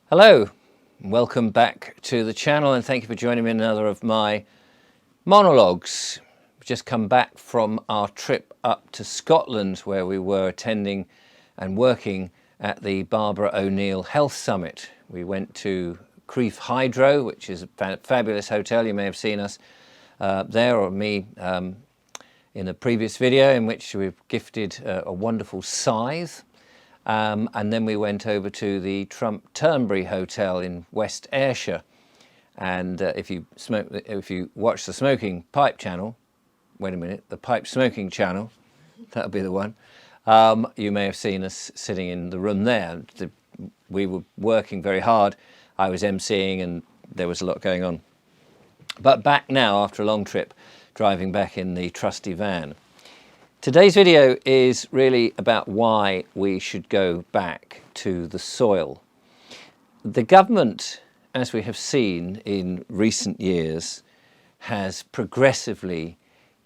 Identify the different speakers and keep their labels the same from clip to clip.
Speaker 1: Hello, welcome back to the channel and thank you for joining me in another of my monologues. We've just come back from our trip up to Scotland where we were attending and working at the Barbara O'Neill Health Summit. We went to Crieff Hydro, which is a fabulous hotel. You may have seen us there, or me in a previous video in which we've gifted a wonderful scythe. And then we went over to the Trump Turnberry Hotel in West Ayrshire. And if you watch the smoking pipe channel, wait a minute, the pipe smoking channel, that'll be the one, you may have seen us sitting in the room there. We were working very hard. I was emceeing and there was a lot going on. But back now, after a long trip, driving back in the trusty van. Today's video is really about why we should go back to the soil. The government, as we have seen in recent years, has progressively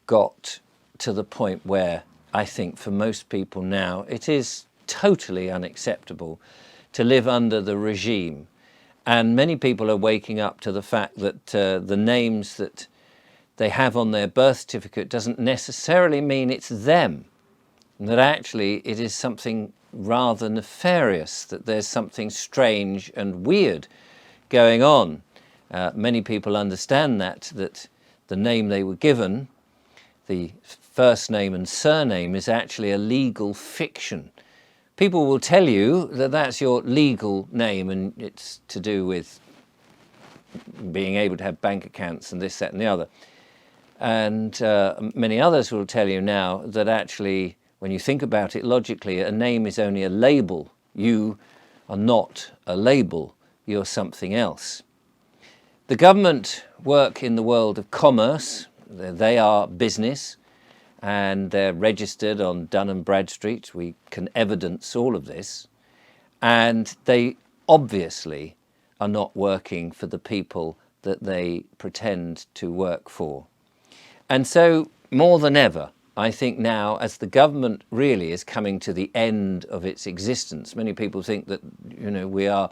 Speaker 1: got to the point where I think for most people now it is totally unacceptable to live under the regime. And many people are waking up to the fact that the names that they have on their birth certificate doesn't necessarily mean it's them, and that actually it is something rather nefarious, that there's something strange and weird going on. Many people understand that the name they were given, the first name and surname, is actually a legal fiction. People will tell you that that's your legal name and it's to do with being able to have bank accounts and this, that and the other. And many others will tell you now that actually, when you think about it logically, a name is only a label. You are not a label, you're something else. The government work in the world of commerce. They are business and they're registered on Dun & Bradstreet. We can evidence all of this. And they obviously are not working for the people that they pretend to work for. And so, more than ever, I think now, as the government really is coming to the end of its existence, many people think that, we are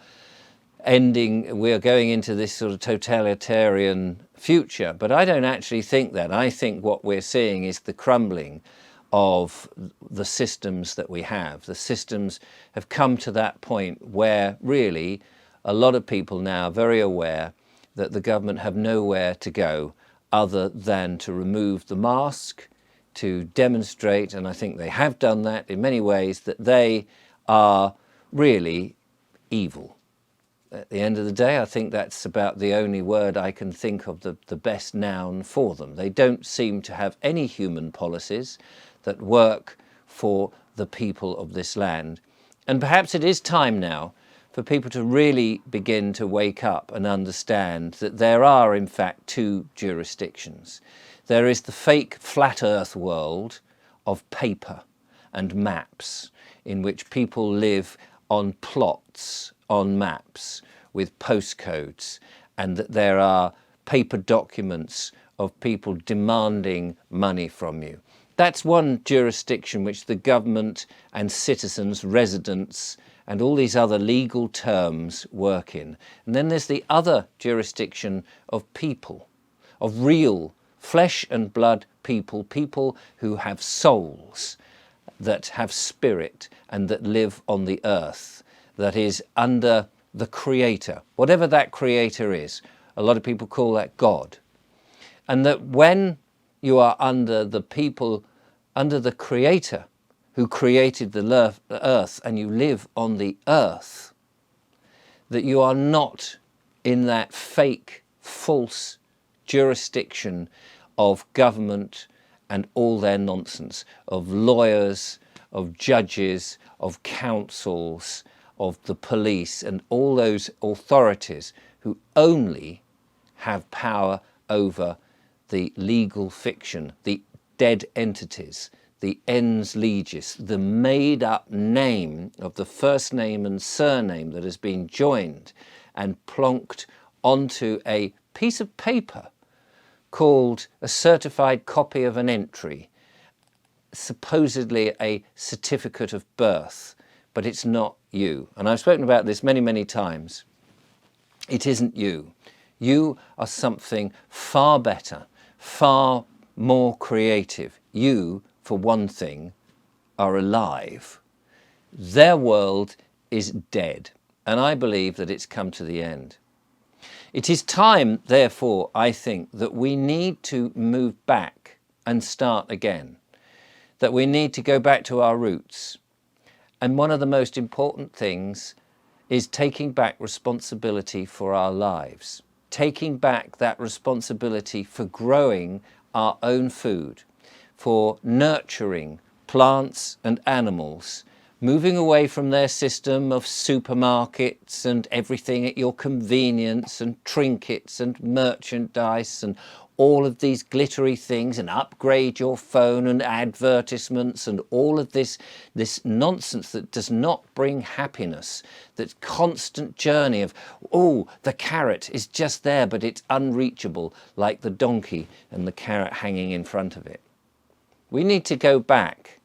Speaker 1: going into this sort of totalitarian future. But I don't actually think that. I think what we're seeing is the crumbling of the systems that we have. The systems have come to that point where really a lot of people now are very aware that the government have nowhere to go other than to remove the mask, to demonstrate, and I think they have done that in many ways, that they are really evil. At the end of the day, I think that's about the only word I can think of, the best noun for them. They don't seem to have any human policies that work for the people of this land. And perhaps it is time now for people to really begin to wake up and understand that there are, in fact, two jurisdictions. There is the fake flat earth world of paper and maps, in which people live on plots, on maps, with postcodes, and that there are paper documents of people demanding money from you. That's one jurisdiction which the government and citizens, residents, and all these other legal terms work in. And then there's the other jurisdiction of people, of real flesh and blood people, people who have souls, that have spirit and that live on the earth, that is under the Creator, whatever that Creator is. A lot of people call that God. And that when you are under the people, under the Creator, who created the earth, and you live on the earth, that you are not in that fake, false jurisdiction of government and all their nonsense, of lawyers, of judges, of councils, of the police, and all those authorities who only have power over the legal fiction, the dead entities, the ens legis, the made-up name of the first name and surname that has been joined and plonked onto a piece of paper called a certified copy of an entry, supposedly a certificate of birth, but it's not you. And I've spoken about this many, many times. It isn't you. You are something far better, far more creative. You, for one thing, are alive. Their world is dead, and I believe that it's come to the end. It is time, therefore, I think, that we need to move back and start again, that we need to go back to our roots. And one of the most important things is taking back responsibility for our lives, taking back that responsibility for growing our own food, for nurturing plants and animals, moving away from their system of supermarkets and everything at your convenience and trinkets and merchandise and all of these glittery things, and upgrade your phone and advertisements and all of this nonsense that does not bring happiness, that constant journey of, oh, the carrot is just there but it's unreachable, like the donkey and the carrot hanging in front of it. We need to go back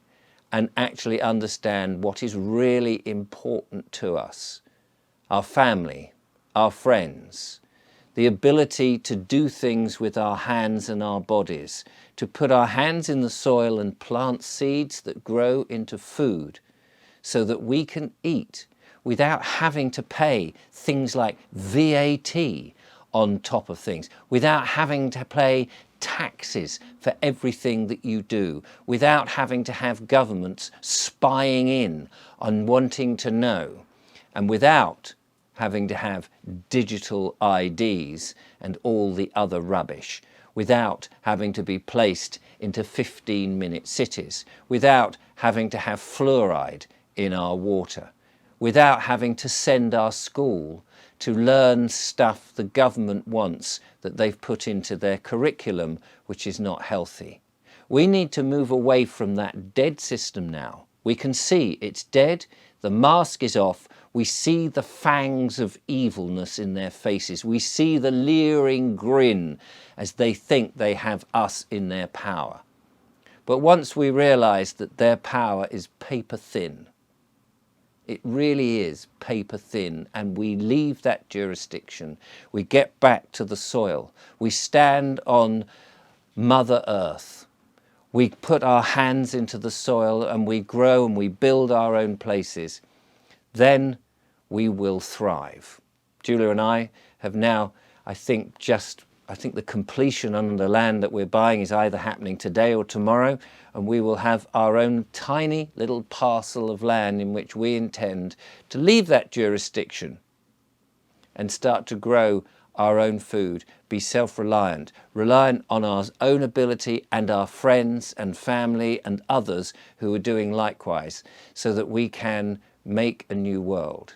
Speaker 1: and actually understand what is really important to us: our family, our friends, the ability to do things with our hands and our bodies, to put our hands in the soil and plant seeds that grow into food so that we can eat without having to pay things like VAT on top of things, without having to pay taxes for everything that you do, without having to have governments spying in on wanting to know, and without having to have digital IDs and all the other rubbish, without having to be placed into 15-minute cities, without having to have fluoride in our water, without having to send our school to learn stuff the government wants that they've put into their curriculum, which is not healthy. We need to move away from that dead system now. We can see it's dead, the mask is off, we see the fangs of evilness in their faces, we see the leering grin as they think they have us in their power. But once we realise that their power is paper thin, it really is paper thin, and we leave that jurisdiction, we get back to the soil, we stand on Mother Earth, we put our hands into the soil and we grow and we build our own places, then we will thrive. Julia and I have now, I think the completion on the land that we're buying is either happening today or tomorrow, and we will have our own tiny little parcel of land in which we intend to leave that jurisdiction and start to grow our own food, be self-reliant, reliant on our own ability and our friends and family and others who are doing likewise, so that we can make a new world.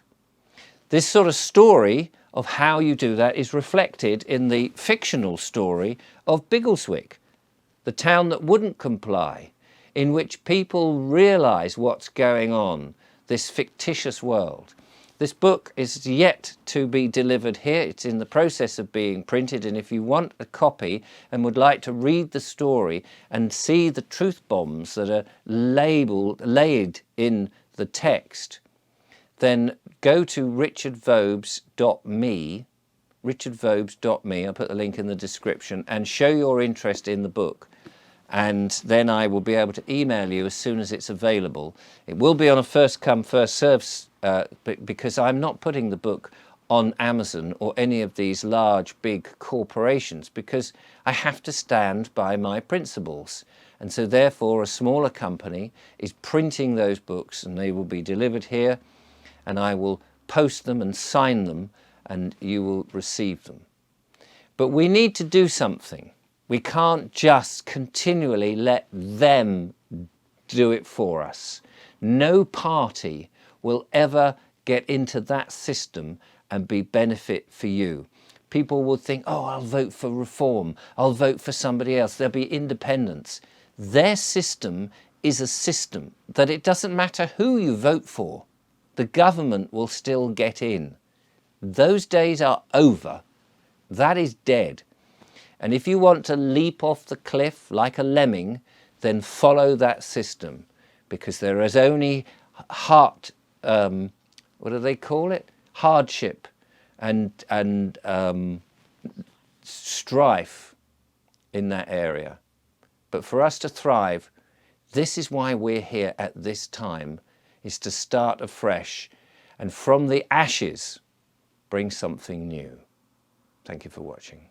Speaker 1: This sort of story of how you do that is reflected in the fictional story of Biggleswick, the town that wouldn't comply, in which people realise what's going on, this fictitious world. This book is yet to be delivered here. It's in the process of being printed, and if you want a copy and would like to read the story and see the truth bombs that are laid in the text, then go to richardvobes.me, I'll put the link in the description, and show your interest in the book. And then I will be able to email you as soon as it's available. It will be on a first come, first served, because I'm not putting the book on Amazon or any of these large, big corporations, because I have to stand by my principles. And so therefore a smaller company is printing those books, and they will be delivered here, and I will post them and sign them, and you will receive them. But we need to do something. We can't just continually let them do it for us. No party will ever get into that system and be benefit for you. People will think, oh, I'll vote for reform, I'll vote for somebody else, there'll be independence. Their system is a system that it doesn't matter who you vote for, the government will still get in. Those days are over. That is dead. And if you want to leap off the cliff like a lemming, then follow that system, because there is only hardship and strife in that area. But for us to thrive, this is why we're here at this time, is to start afresh and from the ashes bring something new. Thank you for watching.